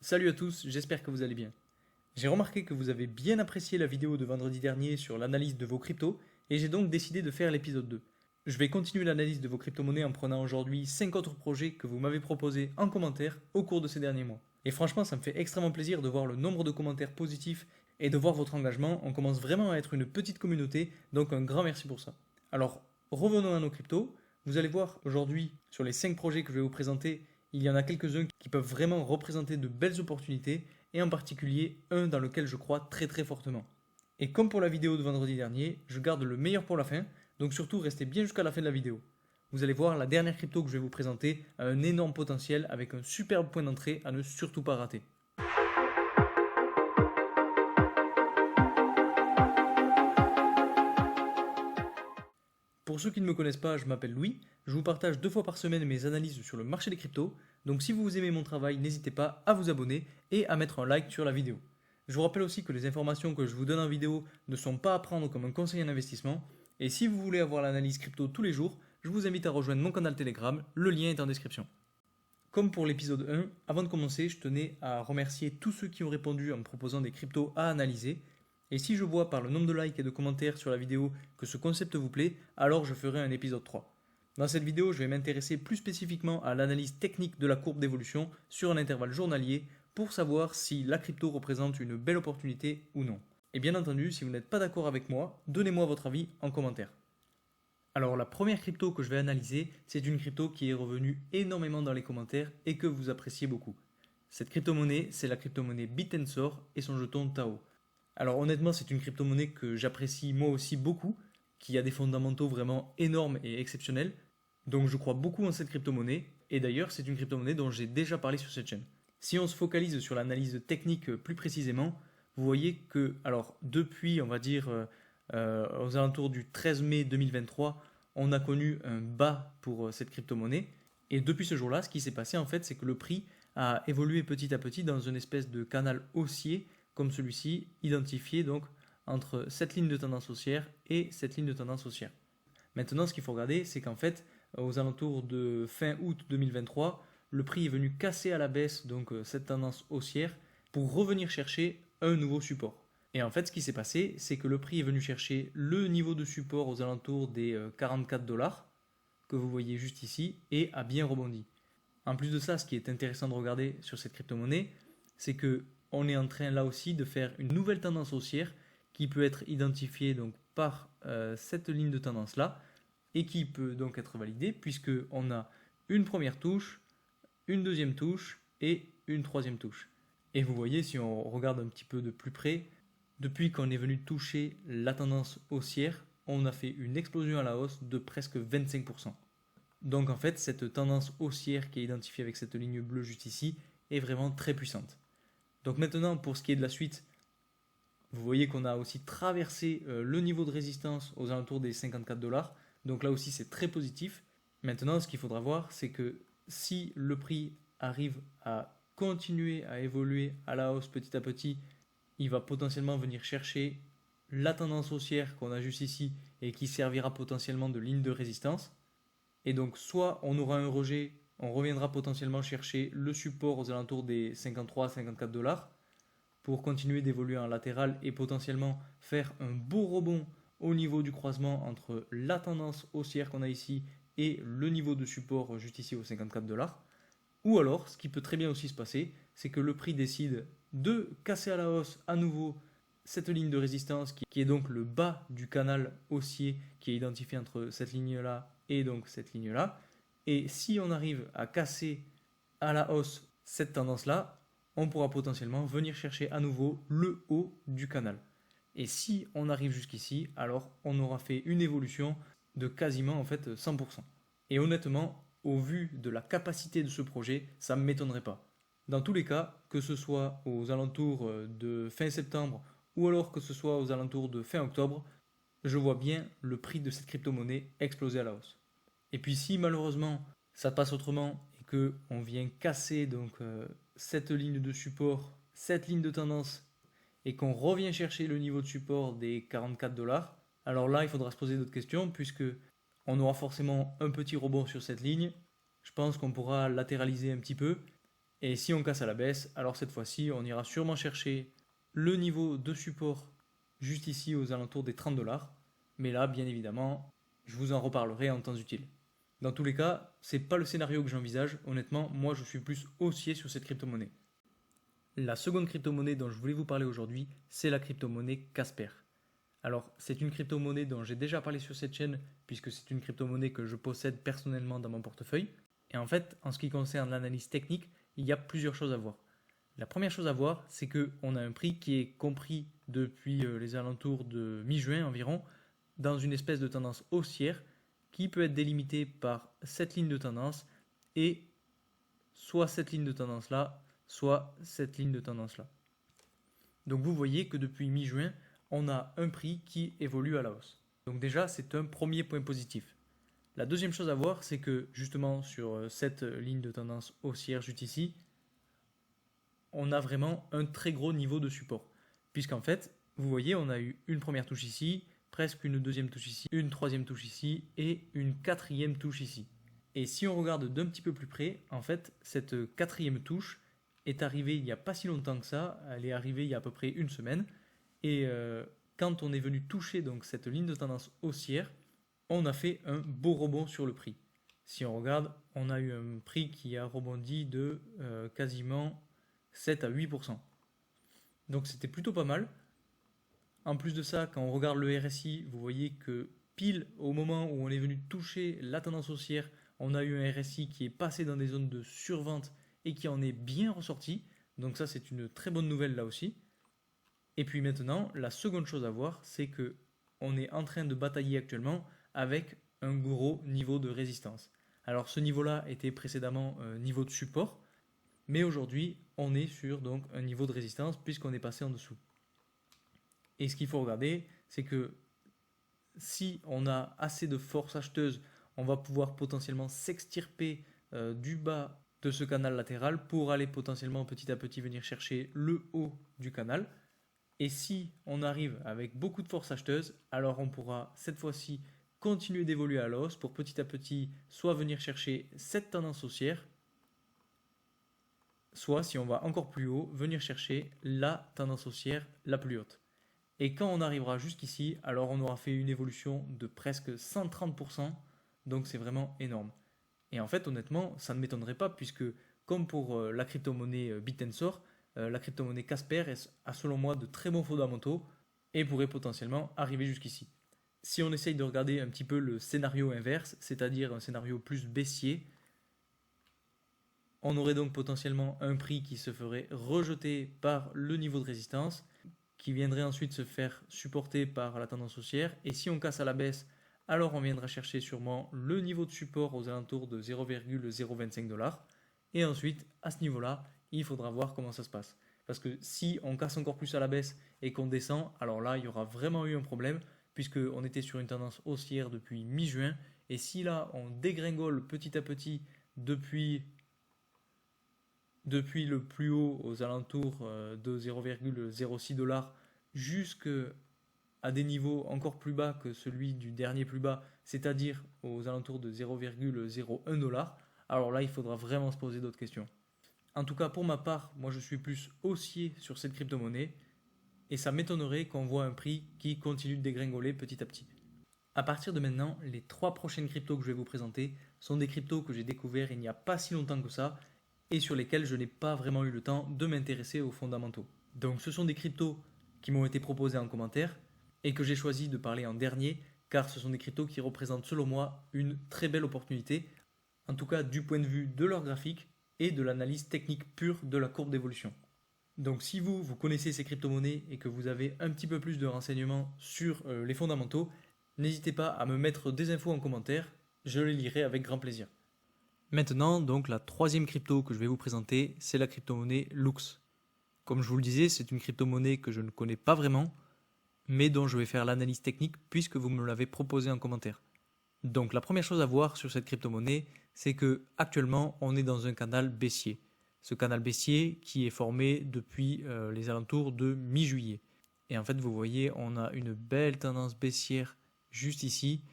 Salut à tous, j'espère que vous allez bien. J'ai remarqué que vous avez bien apprécié la vidéo de vendredi dernier sur l'analyse de vos cryptos et j'ai donc décidé de faire l'épisode 2. Je vais continuer l'analyse de vos crypto-monnaies en prenant aujourd'hui 5 autres projets que vous m'avez proposés en commentaire au cours de ces derniers mois. Et franchement, ça me fait extrêmement plaisir de voir le nombre de commentaires positifs et de voir votre engagement. On commence vraiment à être une petite communauté, donc un grand merci pour ça. Alors, revenons à nos cryptos. Vous allez voir aujourd'hui, sur les 5 projets que je vais vous présenter, il y en a quelques-uns qui peuvent vraiment représenter de belles opportunités, et en particulier un dans lequel je crois très très fortement. Et comme pour la vidéo de vendredi dernier, je garde le meilleur pour la fin, donc surtout restez bien jusqu'à la fin de la vidéo. Vous allez voir, la dernière crypto que je vais vous présenter a un énorme potentiel avec un superbe point d'entrée à ne surtout pas rater. Pour ceux qui ne me connaissent pas, je m'appelle Louis, je vous partage 2 fois par semaine mes analyses sur le marché des cryptos, donc si vous aimez mon travail, n'hésitez pas à vous abonner et à mettre un like sur la vidéo. Je vous rappelle aussi que les informations que je vous donne en vidéo ne sont pas à prendre comme un conseil en investissement, et si vous voulez avoir l'analyse crypto tous les jours, je vous invite à rejoindre mon canal Telegram, le lien est en description. Comme pour l'épisode 1, avant de commencer, je tenais à remercier tous ceux qui ont répondu en me proposant des cryptos à analyser. Et si je vois par le nombre de likes et de commentaires sur la vidéo que ce concept vous plaît, alors je ferai un épisode 3. Dans cette vidéo, je vais m'intéresser plus spécifiquement à l'analyse technique de la courbe d'évolution sur un intervalle journalier pour savoir si la crypto représente une belle opportunité ou non. Et bien entendu, si vous n'êtes pas d'accord avec moi, donnez-moi votre avis en commentaire. Alors la première crypto que je vais analyser, c'est une crypto qui est revenue énormément dans les commentaires et que vous appréciez beaucoup. Cette crypto-monnaie, c'est la crypto-monnaie Bit&Sor et son jeton Tao. Alors honnêtement, c'est une crypto-monnaie que j'apprécie moi aussi beaucoup, qui a des fondamentaux vraiment énormes et exceptionnels. Donc je crois beaucoup en cette crypto-monnaie, et d'ailleurs c'est une crypto-monnaie dont j'ai déjà parlé sur cette chaîne. Si on se focalise sur l'analyse technique plus précisément, vous voyez que, alors depuis, on va dire, aux alentours du 13 mai 2023, on a connu un bas pour cette crypto-monnaie. Et depuis ce jour-là, ce qui s'est passé en fait, c'est que le prix a évolué petit à petit dans une espèce de canal haussier comme celui-ci, identifié donc entre cette ligne de tendance haussière et cette ligne de tendance haussière. Maintenant, ce qu'il faut regarder, c'est qu'en fait, aux alentours de fin août 2023, le prix est venu casser à la baisse donc cette tendance haussière pour revenir chercher un nouveau support. Et en fait, ce qui s'est passé, c'est que le prix est venu chercher le niveau de support aux alentours des 44 dollars que vous voyez juste ici et a bien rebondi. En plus de ça, ce qui est intéressant de regarder sur cette crypto-monnaie, c'est que on est en train là aussi de faire une nouvelle tendance haussière qui peut être identifiée donc par cette ligne de tendance là et qui peut donc être validée puisque on a une première touche, une deuxième touche et une troisième touche. Et vous voyez, si on regarde un petit peu de plus près, depuis qu'on est venu toucher la tendance haussière, on a fait une explosion à la hausse de presque 25%. Donc en fait, cette tendance haussière qui est identifiée avec cette ligne bleue juste ici est vraiment très puissante. Donc maintenant, pour ce qui est de la suite, vous voyez qu'on a aussi traversé le niveau de résistance aux alentours des 54 dollars. Donc là aussi, c'est très positif. Maintenant, ce qu'il faudra voir, c'est que si le prix arrive à continuer à évoluer à la hausse petit à petit, il va potentiellement venir chercher la tendance haussière qu'on a juste ici et qui servira potentiellement de ligne de résistance. Et donc, soit on aura un rejet, on reviendra potentiellement chercher le support aux alentours des 53-54 dollars pour continuer d'évoluer en latéral et potentiellement faire un beau rebond au niveau du croisement entre la tendance haussière qu'on a ici et le niveau de support juste ici aux 54 dollars. Ou alors, ce qui peut très bien aussi se passer, c'est que le prix décide de casser à la hausse à nouveau cette ligne de résistance qui est donc le bas du canal haussier qui est identifié entre cette ligne-là et donc cette ligne-là. Et si on arrive à casser à la hausse cette tendance-là, on pourra potentiellement venir chercher à nouveau le haut du canal. Et si on arrive jusqu'ici, alors on aura fait une évolution de quasiment en fait 100%. Et honnêtement, au vu de la capacité de ce projet, ça ne m'étonnerait pas. Dans tous les cas, que ce soit aux alentours de fin septembre ou alors que ce soit aux alentours de fin octobre, je vois bien le prix de cette crypto-monnaie exploser à la hausse. Et puis si malheureusement ça passe autrement et que on vient casser donc cette ligne de support, cette ligne de tendance et qu'on revient chercher le niveau de support des 44 dollars, alors là il faudra se poser d'autres questions puisque on aura forcément un petit rebond sur cette ligne. Je pense qu'on pourra latéraliser un petit peu Et si on casse à la baisse, alors cette fois-ci, on ira sûrement chercher le niveau de support juste ici aux alentours des 30 $. Mais là, bien évidemment, je vous en reparlerai en temps utile. Dans tous les cas, c'est pas le scénario que j'envisage. Honnêtement, moi je suis plus haussier sur cette crypto-monnaie. La seconde crypto-monnaie dont je voulais vous parler aujourd'hui, c'est la crypto-monnaie Casper. Alors, c'est une crypto-monnaie dont j'ai déjà parlé sur cette chaîne, puisque c'est une crypto-monnaie que je possède personnellement dans mon portefeuille. Et en fait, en ce qui concerne l'analyse technique, il y a plusieurs choses à voir. La première chose à voir, c'est qu'on a un prix qui est compris depuis les alentours de mi-juin environ, dans une espèce de tendance haussière qui peut être délimitée par cette ligne de tendance et soit cette ligne de tendance là, soit cette ligne de tendance là. Donc vous voyez que depuis mi-juin, on a un prix qui évolue à la hausse. Donc déjà, c'est un premier point positif. La deuxième chose à voir, c'est que justement sur cette ligne de tendance haussière juste ici, on a vraiment un très gros niveau de support. Puisqu'en fait, vous voyez, on a eu une première touche ici, presque une deuxième touche ici, une troisième touche ici et une quatrième touche ici. Et si on regarde d'un petit peu plus près, en fait, cette quatrième touche est arrivée il n'y a pas si longtemps que ça, elle est arrivée il y a à peu près une semaine. Et quand on est venu toucher donc cette ligne de tendance haussière, on a fait un beau rebond sur le prix. Si on regarde, on a eu un prix qui a rebondi de quasiment 7 à 8%. Donc c'était plutôt pas mal. En plus de ça, quand on regarde le RSI, vous voyez que pile au moment où on est venu toucher la tendance haussière, on a eu un RSI qui est passé dans des zones de survente et qui en est bien ressorti. Donc ça, c'est une très bonne nouvelle là aussi. Et puis maintenant, la seconde chose à voir, c'est que on est en train de batailler actuellement avec un gros niveau de résistance. Alors ce niveau-là était précédemment un niveau de support, mais aujourd'hui, on est sur donc un niveau de résistance puisqu'on est passé en dessous. Et ce qu'il faut regarder, c'est que si on a assez de force acheteuse, on va pouvoir potentiellement s'extirper du bas de ce canal latéral pour aller potentiellement petit à petit venir chercher le haut du canal. Et si on arrive avec beaucoup de force acheteuse, alors on pourra cette fois-ci continuer d'évoluer à la hausse pour petit à petit soit venir chercher cette tendance haussière, soit si on va encore plus haut, venir chercher la tendance haussière la plus haute. Et quand on arrivera jusqu'ici, alors on aura fait une évolution de presque 130%, donc c'est vraiment énorme. Et en fait, honnêtement, ça ne m'étonnerait pas, puisque comme pour la crypto-monnaie Bitensor, la crypto-monnaie Casper a selon moi de très bons fondamentaux et pourrait potentiellement arriver jusqu'ici. Si on essaye de regarder un petit peu le scénario inverse, c'est-à-dire un scénario plus baissier, on aurait donc potentiellement un prix qui se ferait rejeter par le niveau de résistance, qui viendrait ensuite se faire supporter par la tendance haussière. Et si on casse à la baisse, alors on viendra chercher sûrement le niveau de support aux alentours de 0,025 $. Et ensuite, à ce niveau-là, il faudra voir comment ça se passe. Parce que si on casse encore plus à la baisse et qu'on descend, alors là, il y aura vraiment eu un problème, puisqu'on était sur une tendance haussière depuis mi-juin. Et si là, on dégringole petit à petit depuis le plus haut aux alentours de 0,06 $, jusqu'à des niveaux encore plus bas que celui du dernier plus bas, c'est-à-dire aux alentours de 0,01 $, alors là, il faudra vraiment se poser d'autres questions. En tout cas, pour ma part, moi je suis plus haussier sur cette crypto-monnaie et ça m'étonnerait qu'on voit un prix qui continue de dégringoler petit à petit. À partir de maintenant, les 3 prochaines cryptos que je vais vous présenter sont des cryptos que j'ai découverts il n'y a pas si longtemps que ça et sur lesquels je n'ai pas vraiment eu le temps de m'intéresser aux fondamentaux. Donc ce sont des cryptos qui m'ont été proposés en commentaire et que j'ai choisi de parler en dernier car ce sont des cryptos qui représentent selon moi une très belle opportunité, en tout cas du point de vue de leur graphique et de l'analyse technique pure de la courbe d'évolution. Donc si vous connaissez ces crypto-monnaies et que vous avez un petit peu plus de renseignements sur les fondamentaux, n'hésitez pas à me mettre des infos en commentaire, je les lirai avec grand plaisir. Maintenant, donc la troisième crypto que je vais vous présenter, c'est la crypto-monnaie Lux. Comme je vous le disais, c'est une crypto-monnaie que je ne connais pas vraiment, mais dont je vais faire l'analyse technique puisque vous me l'avez proposé en commentaire. Donc la première chose à voir sur cette crypto-monnaie, c'est que actuellement on est dans un canal baissier. Ce canal baissier qui est formé depuis les alentours de mi-juillet. Et en fait, vous voyez, on a une belle tendance baissière juste ici,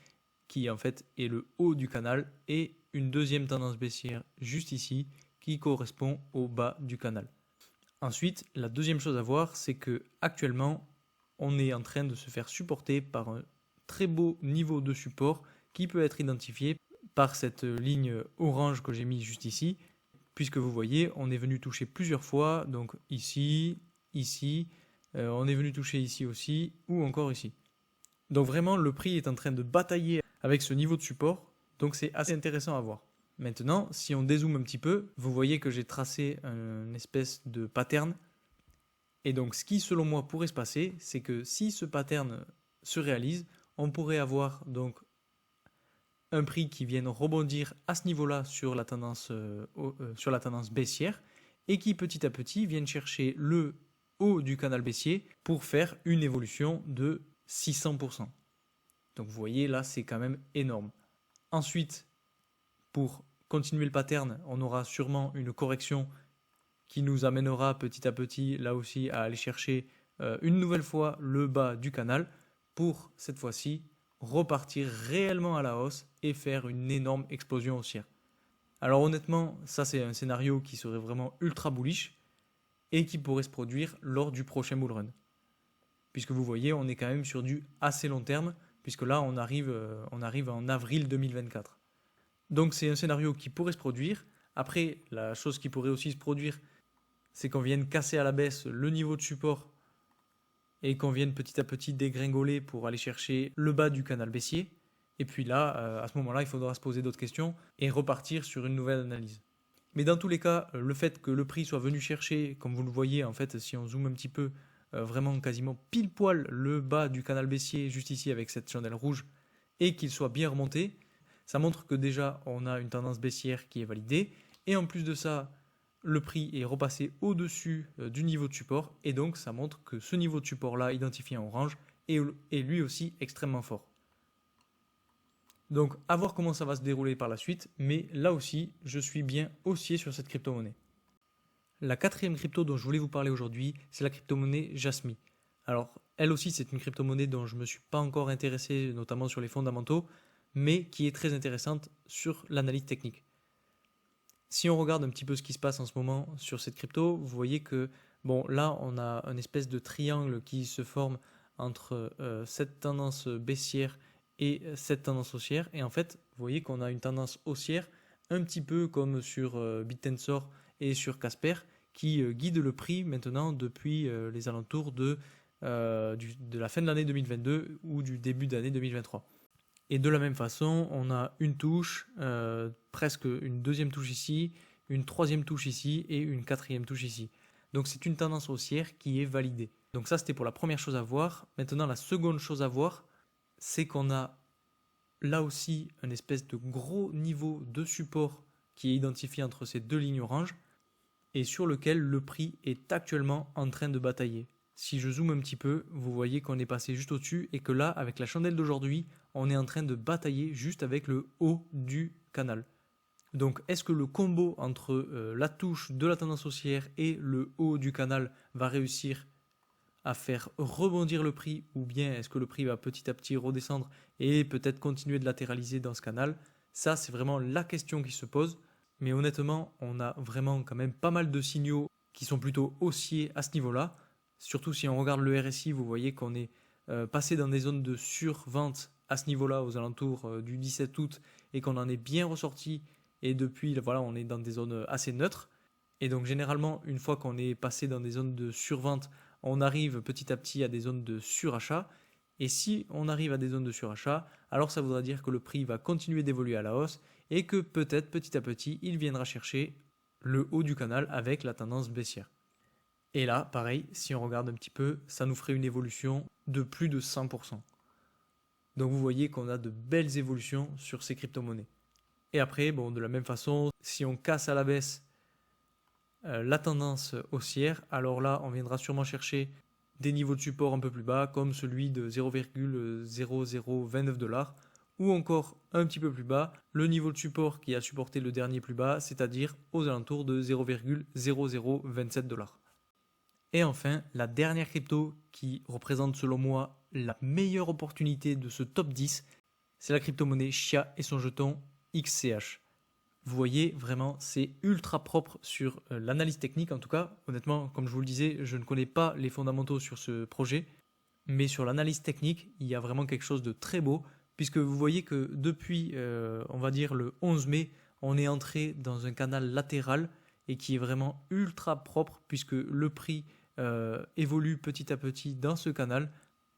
qui en fait est le haut du canal, et une deuxième tendance baissière juste ici, qui correspond au bas du canal. Ensuite, la deuxième chose à voir, c'est que actuellement, on est en train de se faire supporter par un très beau niveau de support qui peut être identifié par cette ligne orange que j'ai mis juste ici, puisque vous voyez, on est venu toucher plusieurs fois, donc ici, ici, on est venu toucher ici aussi, ou encore ici. Donc vraiment, le prix est en train de batailler avec ce niveau de support, donc c'est assez intéressant à voir. Maintenant, si on dézoome un petit peu, vous voyez que j'ai tracé une espèce de pattern. Et donc, ce qui, selon moi, pourrait se passer, c'est que si ce pattern se réalise, on pourrait avoir donc un prix qui vienne rebondir à ce niveau-là sur la tendance baissière et qui, petit à petit, vienne chercher le haut du canal baissier pour faire une évolution de 600%. Donc, vous voyez, là, c'est quand même énorme. Ensuite, pour continuer le pattern, on aura sûrement une correction qui nous amènera petit à petit, là aussi, à aller chercher une nouvelle fois le bas du canal pour, cette fois-ci, repartir réellement à la hausse et faire une énorme explosion haussière. Alors honnêtement, ça c'est un scénario qui serait vraiment ultra bullish et qui pourrait se produire lors du prochain bull run. Puisque vous voyez, on est quand même sur du assez long terme, puisque là on arrive en avril 2024. Donc c'est un scénario qui pourrait se produire. Après, la chose qui pourrait aussi se produire, c'est qu'on vienne casser à la baisse le niveau de support et qu'on vienne petit à petit dégringoler pour aller chercher le bas du canal baissier. Et puis là, à ce moment-là, il faudra se poser d'autres questions et repartir sur une nouvelle analyse. Mais dans tous les cas, le fait que le prix soit venu chercher, comme vous le voyez, en fait, si on zoome un petit peu, vraiment quasiment pile poil le bas du canal baissier, juste ici avec cette chandelle rouge, et qu'il soit bien remonté, ça montre que déjà on a une tendance baissière qui est validée. Et en plus de ça, le prix est repassé au-dessus du niveau de support. Et donc ça montre que ce niveau de support-là, identifié en orange, est lui aussi extrêmement fort. Donc à voir comment ça va se dérouler par la suite. Mais là aussi, je suis bien haussier sur cette crypto-monnaie. La quatrième crypto dont je voulais vous parler aujourd'hui, c'est la crypto-monnaie Jasmy. Alors, elle aussi, c'est une crypto-monnaie dont je ne me suis pas encore intéressé, notamment sur les fondamentaux, mais qui est très intéressante sur l'analyse technique. Si on regarde un petit peu ce qui se passe en ce moment sur cette crypto, vous voyez que, bon, là, on a une espèce de triangle qui se forme entre cette tendance baissière et cette tendance haussière. Et en fait, vous voyez qu'on a une tendance haussière, un petit peu comme sur BitTensor et sur Casper, qui guide le prix maintenant depuis les alentours de la fin de l'année 2022 ou du début d'année 2023. Et de la même façon, on a une touche, presque une deuxième touche ici, une troisième touche ici et une quatrième touche ici. Donc c'est une tendance haussière qui est validée. Donc ça c'était pour la première chose à voir. Maintenant la seconde chose à voir, c'est qu'on a là aussi un espèce de gros niveau de support qui est identifié entre ces deux lignes oranges et sur lequel le prix est actuellement en train de batailler. Si je zoome un petit peu, vous voyez qu'on est passé juste au-dessus et que là, avec la chandelle d'aujourd'hui, on est en train de batailler juste avec le haut du canal. Donc est-ce que le combo entre la touche de la tendance haussière et le haut du canal va réussir à faire rebondir le prix, ou bien est-ce que le prix va petit à petit redescendre et peut-être continuer de latéraliser dans ce canal? Ça, c'est vraiment la question qui se pose. Mais honnêtement, on a vraiment quand même pas mal de signaux qui sont plutôt haussiers à ce niveau-là. Surtout si on regarde le RSI, vous voyez qu'on est passé dans des zones de survente à ce niveau-là aux alentours du 17 août et qu'on en est bien ressorti. Et depuis, voilà, on est dans des zones assez neutres. Et donc généralement, une fois qu'on est passé dans des zones de survente, on arrive petit à petit à des zones de surachat. Et si on arrive à des zones de surachat, alors ça voudra dire que le prix va continuer d'évoluer à la hausse et que peut-être petit à petit, il viendra chercher le haut du canal avec la tendance baissière. Et là, pareil, si on regarde un petit peu, ça nous ferait une évolution de plus de 100%. Donc vous voyez qu'on a de belles évolutions sur ces crypto-monnaies. Et après, bon, de la même façon, si on casse à la baisse la tendance haussière, alors là, on viendra sûrement chercher des niveaux de support un peu plus bas, comme celui de 0,0029 $, ou encore un petit peu plus bas, le niveau de support qui a supporté le dernier plus bas, c'est-à-dire aux alentours de 0,0027 $. Et enfin, la dernière crypto qui représente selon moi la meilleure opportunité de ce top 10, c'est la crypto-monnaie Chia et son jeton XCH. Vous voyez, vraiment, c'est ultra propre sur l'analyse technique. En tout cas, honnêtement, comme je vous le disais, je ne connais pas les fondamentaux sur ce projet. Mais sur l'analyse technique, il y a vraiment quelque chose de très beau, puisque vous voyez que depuis, on va dire, le 11 mai, on est entré dans un canal latéral et qui est vraiment ultra propre, puisque le prix évolue petit à petit dans ce canal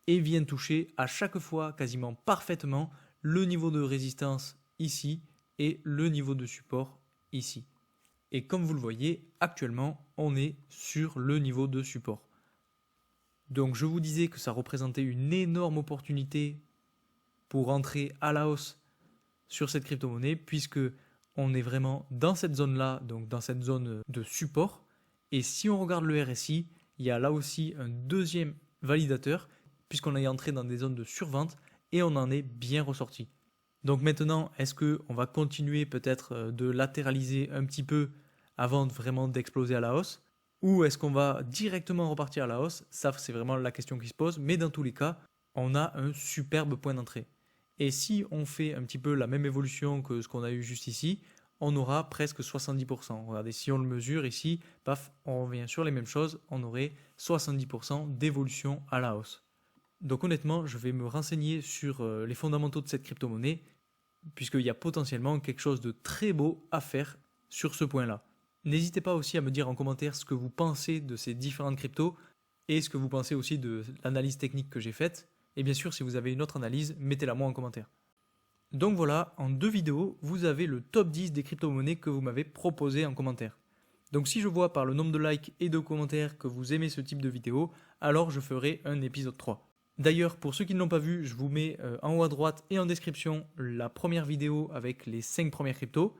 et vient toucher à chaque fois quasiment parfaitement le niveau de résistance ici et le niveau de support ici. Et comme vous le voyez, actuellement, on est sur le niveau de support. Donc je vous disais que ça représentait une énorme opportunité pour entrer à la hausse sur cette crypto-monnaie, puisque on est vraiment dans cette zone-là, donc dans cette zone de support. Et si on regarde le RSI, il y a là aussi un deuxième validateur, puisqu'on est entré dans des zones de survente et on en est bien ressorti. Donc maintenant, est-ce qu'on va continuer peut-être de latéraliser un petit peu avant vraiment d'exploser à la hausse? Ou est-ce qu'on va directement repartir à la hausse? Ça, c'est vraiment la question qui se pose. Mais dans tous les cas, on a un superbe point d'entrée. Et si on fait un petit peu la même évolution que ce qu'on a eu juste ici, on aura presque 70%. Regardez, si on le mesure ici, paf, on revient sur les mêmes choses, on aurait 70% d'évolution à la hausse. Donc honnêtement, je vais me renseigner sur les fondamentaux de cette crypto-monnaie, puisqu'il y a potentiellement quelque chose de très beau à faire sur ce point-là. N'hésitez pas aussi à me dire en commentaire ce que vous pensez de ces différentes cryptos et ce que vous pensez aussi de l'analyse technique que j'ai faite. Et bien sûr, si vous avez une autre analyse, mettez-la moi en commentaire. Donc voilà, en 2 vidéos, vous avez le top 10 des crypto-monnaies que vous m'avez proposé en commentaire. Donc si je vois par le nombre de likes et de commentaires que vous aimez ce type de vidéo, alors je ferai un épisode 3. D'ailleurs, pour ceux qui ne l'ont pas vu, je vous mets en haut à droite et en description la première vidéo avec les 5 premières cryptos.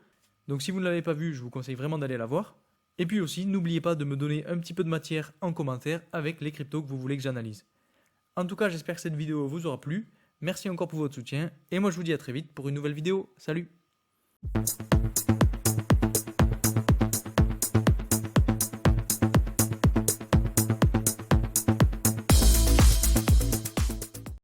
Donc si vous ne l'avez pas vu, je vous conseille vraiment d'aller la voir. Et puis aussi, n'oubliez pas de me donner un petit peu de matière en commentaire avec les cryptos que vous voulez que j'analyse. En tout cas, j'espère que cette vidéo vous aura plu. Merci encore pour votre soutien. Et moi, je vous dis à très vite pour une nouvelle vidéo. Salut!